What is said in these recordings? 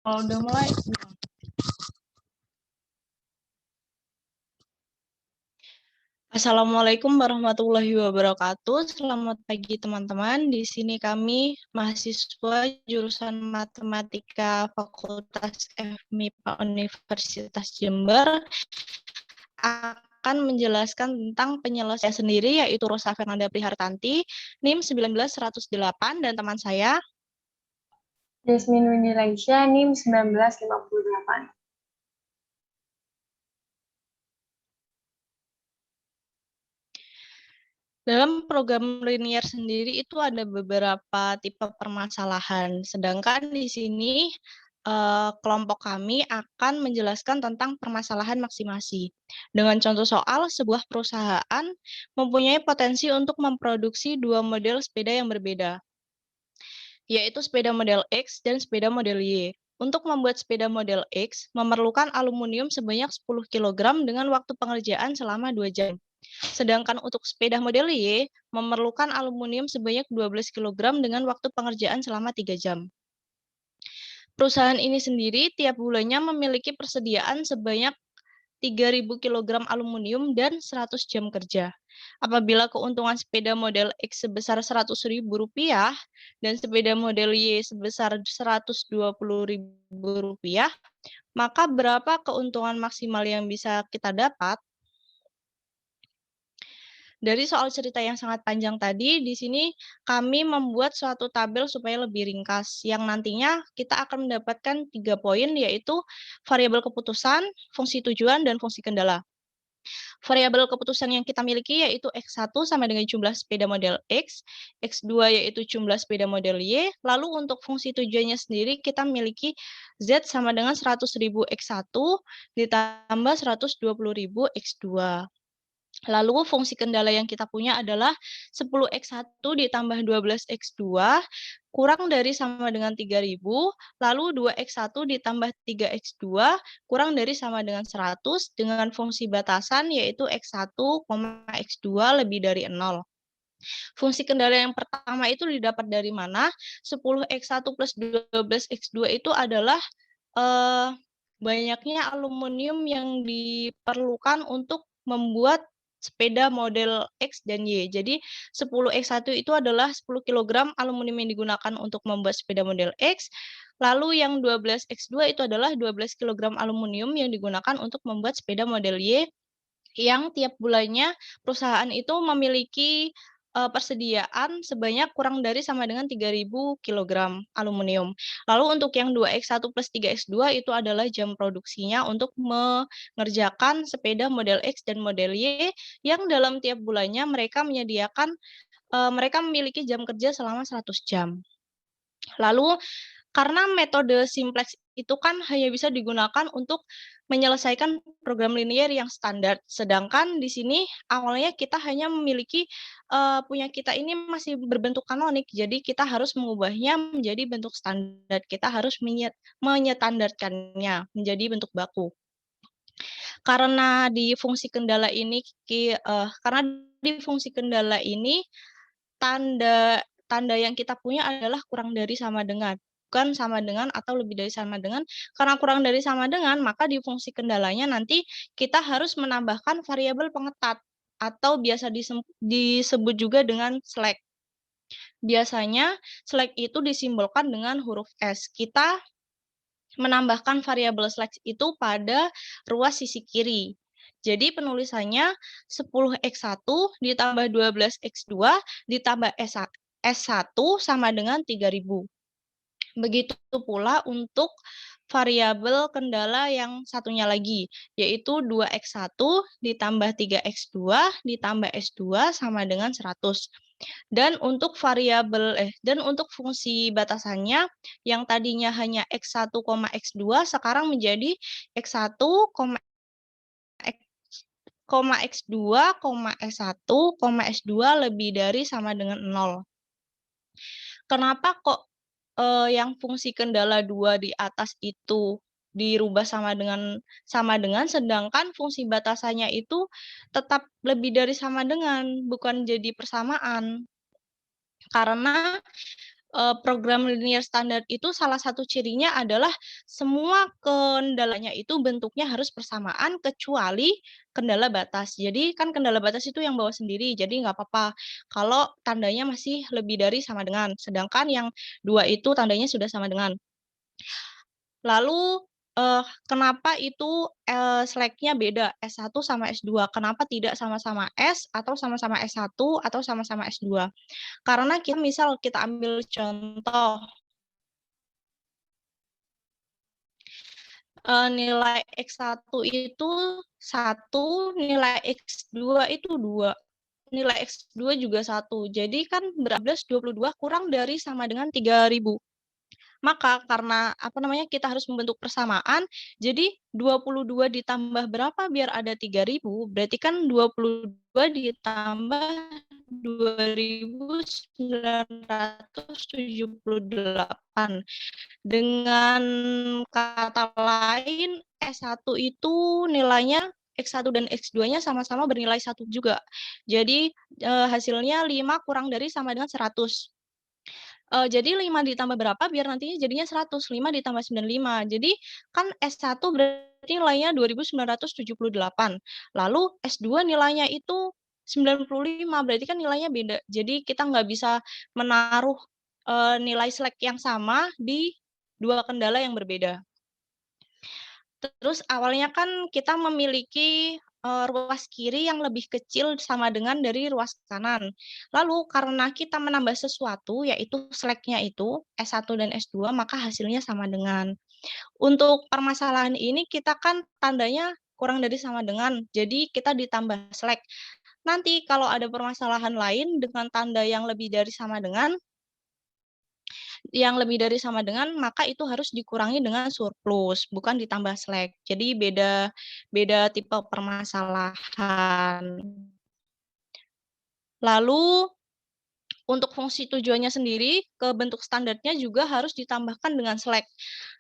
Kalau udah mulai. Assalamualaikum warahmatullahi wabarakatuh. Selamat pagi teman-teman. Di sini kami mahasiswa jurusan Matematika Fakultas FMIPA Universitas Jember akan menjelaskan tentang penyelesaian sendiri, yaitu Rosa Fernanda Prihartanti, NIM 19108, dan teman saya Jasmine Windy Raisya, NIM 1958. Dalam program linear sendiri itu ada beberapa tipe permasalahan. Sedangkan di sini kelompok kami akan menjelaskan tentang permasalahan maksimasi. Dengan contoh soal, sebuah perusahaan mempunyai potensi untuk memproduksi dua model sepeda yang berbeda, yaitu sepeda model X dan sepeda model Y. Untuk membuat sepeda model X, memerlukan aluminium sebanyak 10 kg dengan waktu pengerjaan selama 2 jam. Sedangkan untuk sepeda model Y, memerlukan aluminium sebanyak 12 kg dengan waktu pengerjaan selama 3 jam. Perusahaan ini sendiri tiap bulannya memiliki persediaan sebanyak 3.000 kg aluminium dan 100 jam kerja. Apabila keuntungan sepeda model X sebesar Rp100.000 dan sepeda model Y sebesar Rp120.000, maka berapa keuntungan maksimal yang bisa kita dapat? Dari soal cerita yang sangat panjang tadi, di sini kami membuat suatu tabel supaya lebih ringkas, yang nantinya kita akan mendapatkan 3 poin, yaitu variabel keputusan, fungsi tujuan, dan fungsi kendala. Variabel keputusan yang kita miliki yaitu X1 sama dengan jumlah sepeda model X, X2 yaitu jumlah sepeda model Y, lalu untuk fungsi tujuannya sendiri kita miliki Z sama dengan 100.000 X1 ditambah 120.000 X2. Lalu fungsi kendala yang kita punya adalah 10X1 ditambah 12X2 kurang dari sama dengan 3.000, lalu 2X1 ditambah 3X2 kurang dari sama dengan 100 dengan fungsi batasan yaitu X1, X2 lebih dari 0. Fungsi kendala yang pertama itu didapat dari mana? 10X1 plus 12X2 itu adalah banyaknya aluminium yang diperlukan untuk membuat sepeda model X dan Y. Jadi 10X1 itu adalah 10 kg aluminium yang digunakan untuk membuat sepeda model X. Lalu yang 12X2 itu adalah 12 kg aluminium yang digunakan untuk membuat sepeda model Y yang tiap bulannya perusahaan itu memiliki persediaan sebanyak kurang dari sama dengan 3.000 kg aluminium. Lalu untuk yang 2X1 plus 3X2 itu adalah jam produksinya untuk mengerjakan sepeda model X dan model Y yang dalam tiap bulannya mereka menyediakan mereka memiliki jam kerja selama 100 jam. Lalu karena metode simplex itu kan hanya bisa digunakan untuk menyelesaikan program linear yang standar. Sedangkan di sini awalnya kita hanya memiliki punya kita ini masih berbentuk kanonik. Jadi kita harus mengubahnya menjadi bentuk standar. Kita harus menyetandarkannya menjadi bentuk baku. Karena di fungsi kendala ini tanda yang kita punya adalah kurang dari sama dengan, bukan sama dengan atau lebih dari sama dengan. Karena kurang dari sama dengan, maka di fungsi kendalanya nanti kita harus menambahkan variabel pengetat atau biasa disebut juga dengan slack. Biasanya slack itu disimbolkan dengan huruf S. Kita menambahkan variabel slack itu pada ruas sisi kiri. Jadi penulisannya 10X1 ditambah 12X2 ditambah S1 sama dengan 3.000. Begitu pula untuk variabel kendala yang satunya lagi, yaitu 2X1 ditambah 3X2 ditambah S2 sama dengan 100. Dan untuk fungsi batasannya yang tadinya hanya X1, X2 sekarang menjadi X1, X2, S1, S2 lebih dari sama dengan 0. Kenapa kok yang fungsi kendala 2 di atas itu dirubah sama dengan, sedangkan fungsi batasannya itu tetap lebih dari sama dengan, bukan jadi persamaan? Karena program linear standar itu salah satu cirinya adalah semua kendalanya itu bentuknya harus persamaan kecuali kendala batas. Jadi kan kendala batas itu yang bawa sendiri, jadi nggak apa-apa kalau tandanya masih lebih dari sama dengan, sedangkan yang 2 itu tandanya sudah sama dengan. Lalu, kenapa itu, seleknya beda S1 sama S2? Kenapa tidak sama-sama S, atau sama-sama S1, atau sama-sama S2? Karena misal kita ambil contoh, nilai X1 itu 1, nilai X2 itu 2, nilai X2 juga 1. Jadi kan 22 kurang dari sama dengan 3.000. Maka karena, kita harus membentuk persamaan, jadi 22 ditambah berapa biar ada 3.000, berarti kan 22 ditambah 2.978. Dengan kata lain, S1 itu nilainya X1 dan X2-nya sama-sama bernilai 1 juga. Jadi, hasilnya 5 kurang dari sama dengan 100. Jadi 5 ditambah berapa biar nantinya jadinya 100, 5 ditambah 95. Jadi kan S1 berarti nilainya 2.978, lalu S2 nilainya itu 95, berarti kan nilainya beda. Jadi kita nggak bisa menaruh, nilai selek yang sama di 2 kendala yang berbeda. Terus awalnya kan kita memiliki, ruas kiri yang lebih kecil sama dengan dari ruas kanan. Lalu karena kita menambah sesuatu, yaitu seleknya itu S1 dan S2, maka hasilnya sama dengan. Untuk permasalahan ini kita kan tandanya kurang dari sama dengan, jadi kita ditambah selek. Nanti kalau ada permasalahan lain dengan tanda yang lebih dari sama dengan, maka itu harus dikurangi dengan surplus, bukan ditambah slack. Jadi beda tipe permasalahan. Lalu untuk fungsi tujuannya sendiri, ke bentuk standarnya juga harus ditambahkan dengan slack.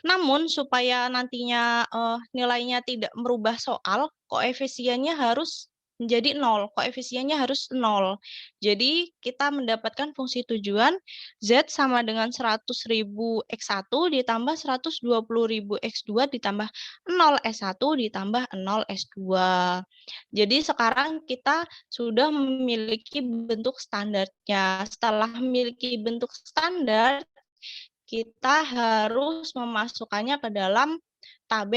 Namun supaya nantinya nilainya tidak merubah soal, koefisiennya harus menjadi 0, koefisiennya harus 0. Jadi kita mendapatkan fungsi tujuan Z sama dengan 100.000 X1 ditambah 120.000 X2 ditambah 0 S1 ditambah 0 S2. Jadi sekarang kita sudah memiliki bentuk standarnya. Setelah memiliki bentuk standar, kita harus memasukkannya ke dalam tabel.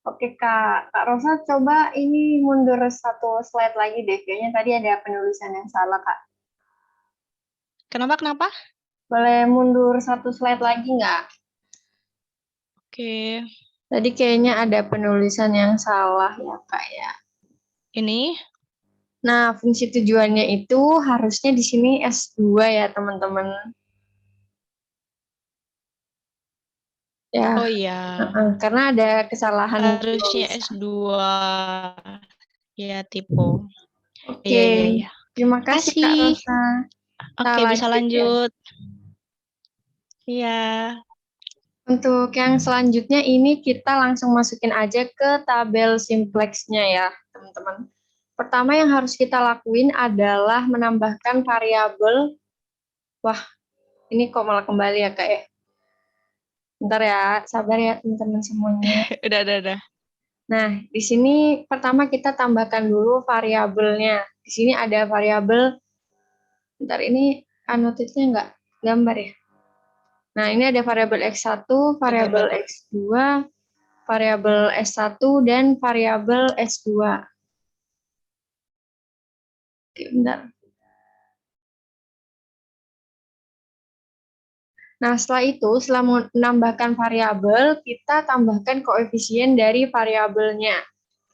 Oke Kak, Kak Rosa coba ini mundur satu slide lagi deh. Kayaknya tadi ada penulisan yang salah Kak. Kenapa? Boleh mundur satu slide lagi nggak? Oke, Tadi kayaknya ada penulisan yang salah ya Kak ya. ini. Nah, fungsi tujuannya itu harusnya di sini S2 ya teman-teman. Ya, Oh iya, karena ada kesalahan harusnya penulisan. S2. Ya, tipe. Oke, Iya. terima kasih Kak Kasih. Rosa. Kita Oke, bisa lanjut ya. lanjut. Iya. Untuk yang selanjutnya ini kita langsung masukin aja ke tabel simplexnya ya, teman-teman. Pertama yang harus kita lakuin adalah menambahkan variabel. Wah, ini kok malah kembali ya, Kak ya. Bentar ya, sabar ya teman-teman semuanya. Udah. Nah, di sini pertama kita tambahkan dulu variabelnya. Di sini ada variabel, bentar ini annotate-nya nggak gambar ya. Nah, ini ada variabel X1, variabel Gambar kok. X2, variabel S1, dan variabel S2. Oke, bentar. Nah, setelah itu, setelah menambahkan variabel, kita tambahkan koefisien dari variabelnya.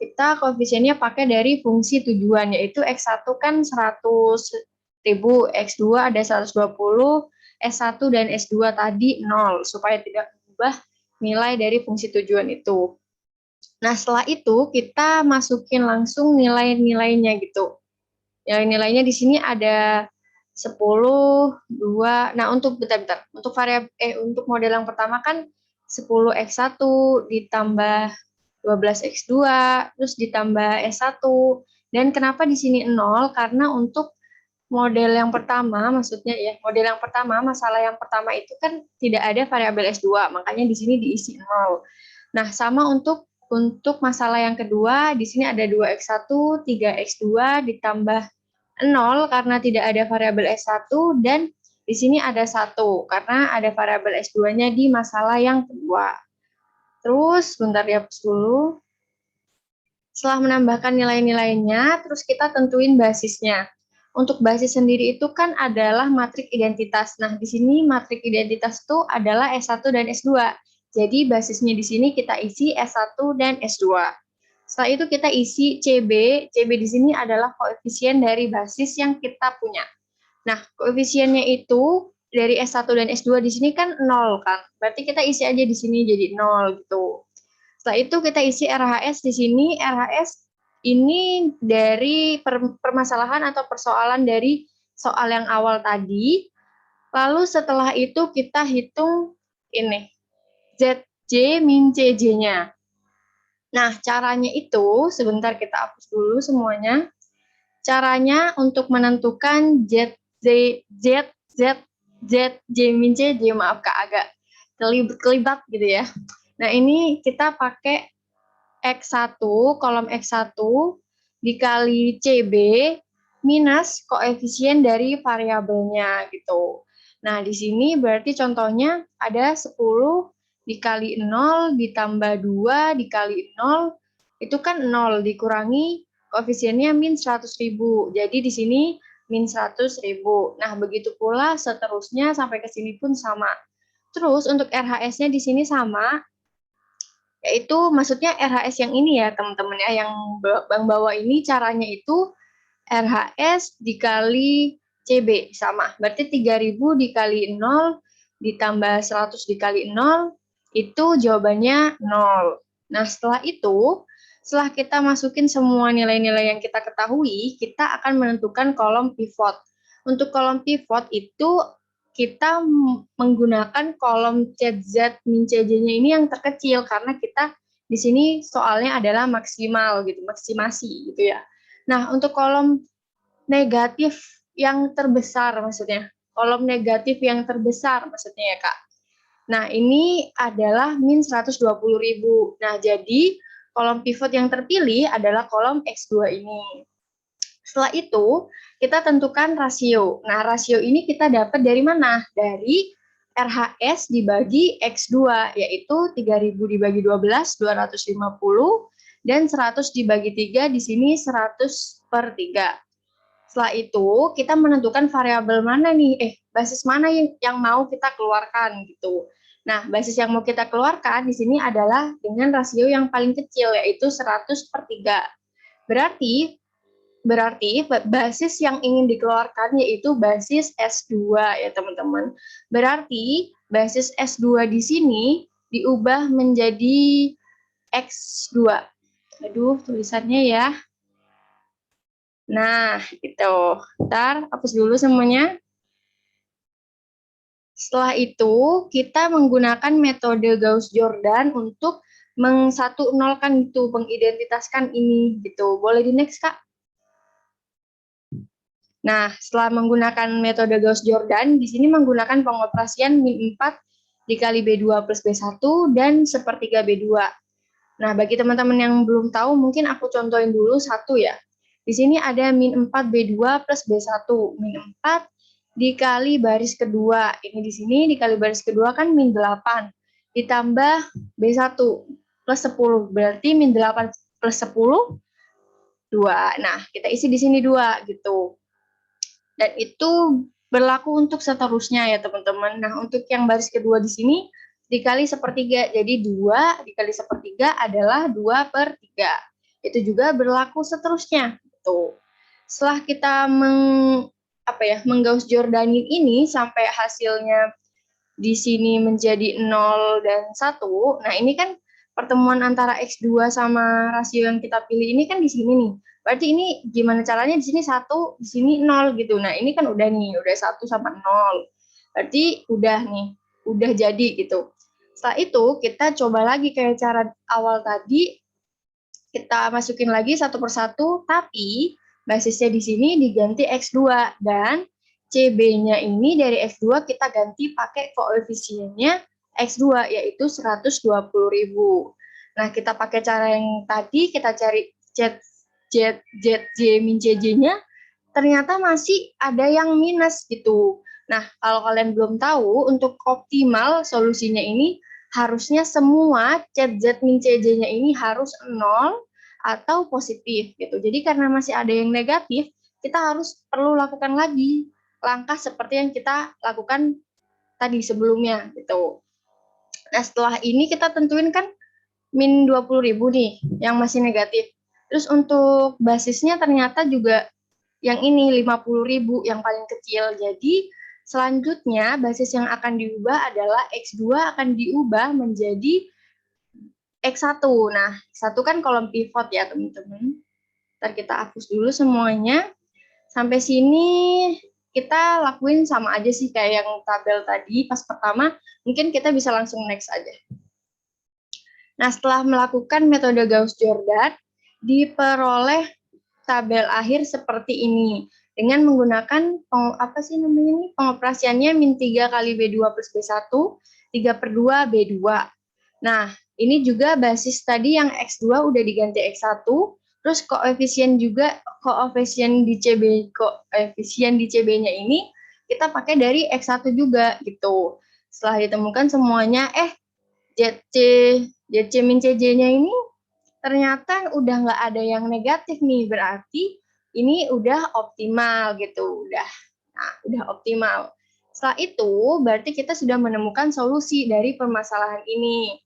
Kita koefisiennya pakai dari fungsi tujuan, yaitu X1 kan 100.000, X2 ada 120, S1 dan S2 tadi 0, supaya tidak berubah nilai dari fungsi tujuan itu. Nah, setelah itu, kita masukin langsung nilai-nilainya gitu. Ya, nilainya di sini ada 10, 2. Nah, untuk bentar. Untuk model yang pertama kan 10 X1 ditambah 12 X2, terus ditambah S1 Dan kenapa di sini 0? Karena untuk model yang pertama, maksudnya ya, model yang pertama, masalah yang pertama itu kan tidak ada variabel S2, makanya di sini diisi 0. Nah, sama untuk masalah yang kedua, di sini ada 2x1, 3x2 ditambah 0 karena tidak ada variabel S1, dan di sini ada 1 karena ada variabel S2-nya di masalah yang kedua. Terus, bentar dihapus dulu. Setelah menambahkan nilai-nilainya, terus kita tentuin basisnya. Untuk basis sendiri itu kan adalah matrik identitas. Nah, di sini matrik identitas itu adalah S1 dan S2. Jadi basisnya di sini kita isi S1 dan S2. Setelah itu kita isi CB. CB di sini adalah koefisien dari basis yang kita punya. Nah, koefisiennya itu dari S1 dan S2 di sini kan 0 kan. Berarti kita isi aja di sini jadi 0 gitu. Setelah itu kita isi RHS di sini. RHS ini dari permasalahan atau persoalan dari soal yang awal tadi. Lalu setelah itu kita hitung ini, ZJ min CJ-nya. Nah, caranya itu, sebentar kita hapus dulu semuanya. Caranya untuk menentukan ZJ min CJ, maaf Kak, agak kelibat gitu ya. Nah, ini kita pakai X1, kolom X1 dikali CB minus koefisien dari variabelnya gitu. Nah, di sini berarti contohnya ada 10 dikali 0 ditambah 2 dikali 0, itu kan 0 dikurangi koefisiennya min 100.000. Jadi di sini min 100.000. Nah, begitu pula seterusnya sampai ke sini pun sama. Terus untuk RHS-nya di sini sama, yaitu maksudnya RHS yang ini ya teman-teman ya, yang Bang bawa ini caranya itu RHS dikali CB sama. Berarti 3.000 dikali 0 ditambah 100 dikali 0, itu jawabannya 0. Nah, setelah kita masukin semua nilai-nilai yang kita ketahui, kita akan menentukan kolom pivot. Untuk kolom pivot itu kita menggunakan kolom CZ min CJ-nya ini yang terkecil karena kita di sini soalnya adalah maksimal gitu, maksimasi gitu ya. Nah, untuk kolom negatif yang terbesar maksudnya, kolom negatif yang terbesar maksudnya ya Kak. Nah, ini adalah min 120.000. Nah, jadi kolom pivot yang terpilih adalah kolom X2 ini. Setelah itu, kita tentukan rasio. Nah, rasio ini kita dapat dari mana? Dari RHS dibagi X2, yaitu 3.000 dibagi 12, 250, dan 100 dibagi 3, di sini 100 per 3. Setelah itu, kita menentukan variabel mana nih, basis mana yang mau kita keluarkan gitu. Nah, basis yang mau kita keluarkan di sini adalah dengan rasio yang paling kecil, yaitu 100 per 3. Berarti basis yang ingin dikeluarkan yaitu basis S2 ya teman-teman. Berarti basis S2 di sini diubah menjadi X2. Aduh, tulisannya ya. Nah, gitu. Ntar hapus dulu semuanya. Setelah itu, kita menggunakan metode Gauss-Jordan untuk meng-1-0-kan itu, mengidentitaskan ini gitu. Boleh di next, Kak? Nah, setelah menggunakan metode Gauss-Jordan, di sini menggunakan pengoperasian min 4 dikali B2 plus B1 dan sepertiga B2. Nah, bagi teman-teman yang belum tahu, mungkin aku contohin dulu satu ya. Di sini ada min 4 B2 plus B1. Min 4 dikali baris kedua. Ini di sini dikali baris kedua kan min 8. Ditambah B1 plus 10. Berarti min 8 plus 10, 2. Nah, kita isi di sini 2 gitu. Dan itu berlaku untuk seterusnya ya teman-teman. Nah, untuk yang baris kedua di sini dikali sepertiga. Jadi 2 dikali sepertiga adalah 2 per 3. Itu juga berlaku seterusnya. Tuh. Setelah kita menggauss-jordanin ini sampai hasilnya di sini menjadi 0 dan 1. Nah, ini kan pertemuan antara X2 sama rasio yang kita pilih ini kan di sini nih. Berarti ini gimana caranya di sini 1, di sini 0 gitu. Nah, ini kan udah nih, udah 1 sama 0. Berarti udah nih, udah jadi gitu. Setelah itu kita coba lagi kayak cara awal tadi, kita masukin lagi satu persatu, tapi basisnya di sini diganti X2 dan CB-nya ini dari X2 kita ganti pakai koefisiennya X2 yaitu 120.000. Nah, kita pakai cara yang tadi kita cari ZJ min CJ-nya ternyata masih ada yang minus gitu. Nah, kalau kalian belum tahu, untuk optimal solusinya ini harusnya semua Z min CJ-nya ini harus 0 atau positif gitu. Jadi karena masih ada yang negatif, kita harus perlu lakukan lagi langkah seperti yang kita lakukan tadi sebelumnya gitu. Nah, setelah ini kita tentuin kan min 20.000 nih yang masih negatif. Terus untuk basisnya ternyata juga yang ini 50.000 yang paling kecil. Jadi selanjutnya basis yang akan diubah adalah X2 akan diubah menjadi X1. Nah, X1 kan kolom pivot ya, teman-teman. Ntar kita hapus dulu semuanya. Sampai sini kita lakuin sama aja sih kayak yang tabel tadi pas pertama. Mungkin kita bisa langsung next aja. Nah, setelah melakukan metode Gauss-Jordan, diperoleh tabel akhir seperti ini dengan menggunakan pengoperasiannya min 3 kali B2 plus B1, 3/2 B2. Nah, ini juga basis tadi yang X2 udah diganti X1, terus koefisien di CB-nya ini kita pakai dari X1 juga gitu. Setelah ditemukan semuanya, ZC min CJ-nya ini ternyata udah nggak ada yang negatif nih, berarti ini udah optimal gitu, udah optimal. Setelah itu, berarti kita sudah menemukan solusi dari permasalahan ini.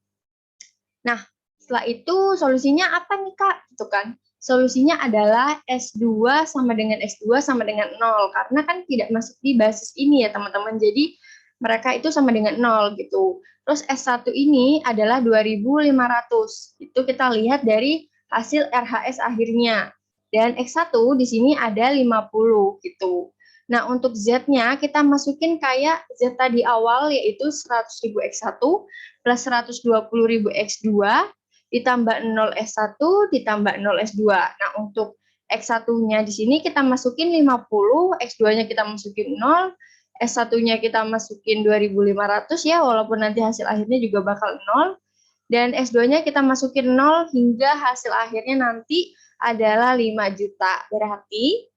Nah, setelah itu solusinya apa nih Kak? Gitu kan. Solusinya adalah S2 sama dengan S2 sama dengan 0, karena kan tidak masuk di basis ini ya teman-teman, jadi mereka itu sama dengan 0 gitu. Terus S1 ini adalah 2.500, itu kita lihat dari hasil RHS akhirnya. Dan X1 di sini ada 50 gitu. Nah, untuk Z-nya kita masukin kayak Z tadi awal yaitu 100.000 X1 plus 120.000 X2 ditambah 0 S1 ditambah 0 S2. Nah, untuk X1-nya di sini kita masukin 50, X2-nya kita masukin 0, S1-nya kita masukin 2.500 ya, walaupun nanti hasil akhirnya juga bakal 0. Dan S2-nya kita masukin 0 hingga hasil akhirnya nanti adalah 5 juta. Berarti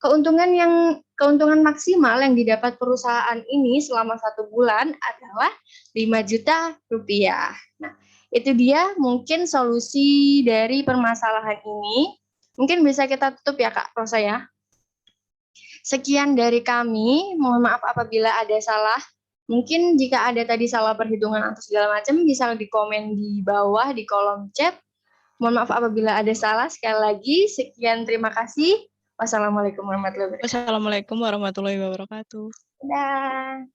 keuntungan maksimal yang didapat perusahaan ini selama 1 bulan adalah 5 juta rupiah. Nah, itu dia mungkin solusi dari permasalahan ini. Mungkin bisa kita tutup ya Kak Rosa ya. Sekian dari kami, mohon maaf apabila ada salah. Mungkin jika ada tadi salah perhitungan atau segala macam, bisa di komen di bawah di kolom chat. Mohon maaf apabila ada salah. Sekali lagi, sekian terima kasih. Wassalamualaikum warahmatullahi wabarakatuh. Wassalamualaikum warahmatullahi wabarakatuh. Dadah.